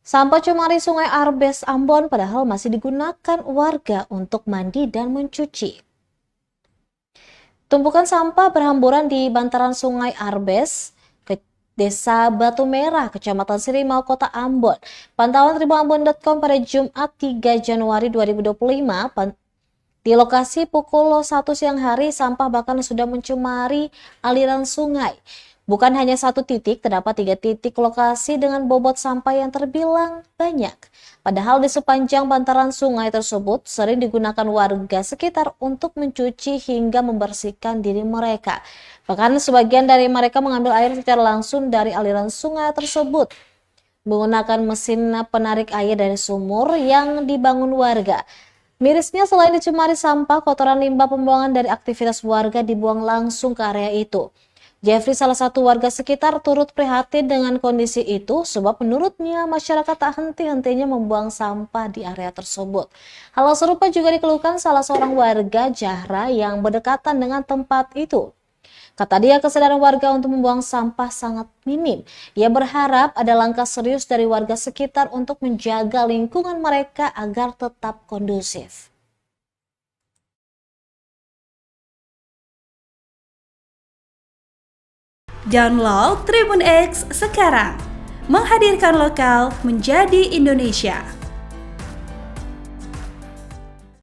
Sampah cemari Sungai Arbes Ambon padahal masih digunakan warga untuk mandi dan mencuci. Tumpukan sampah berhamburan di bantaran Sungai Arbes, Desa Batu Merah, Kecamatan Sirimau, Kota Ambon. Pantauan tribunambon.com pada Jumat 3 Januari 2025, di lokasi pukul 1 siang hari, sampah bahkan sudah mencemari aliran sungai. Bukan hanya satu titik, terdapat 3 titik lokasi dengan bobot sampah yang terbilang banyak. Padahal di sepanjang bantaran sungai tersebut sering digunakan warga sekitar untuk mencuci hingga membersihkan diri mereka. Bahkan sebagian dari mereka mengambil air secara langsung dari aliran sungai tersebut menggunakan mesin penarik air dari sumur yang dibangun warga. Mirisnya, selain dicemari sampah, kotoran limbah pembuangan dari aktivitas warga dibuang langsung ke area itu. Jeffrey, salah satu warga sekitar, turut prihatin dengan kondisi itu sebab menurutnya masyarakat tak henti-hentinya membuang sampah di area tersebut. Hal serupa juga dikeluhkan salah seorang warga Jahra yang berdekatan dengan tempat itu. Kata dia, kesadaran warga untuk membuang sampah sangat minim. Ia berharap ada langkah serius dari warga sekitar untuk menjaga lingkungan mereka agar tetap kondusif. Download Tribun X sekarang, menghadirkan lokal menjadi Indonesia.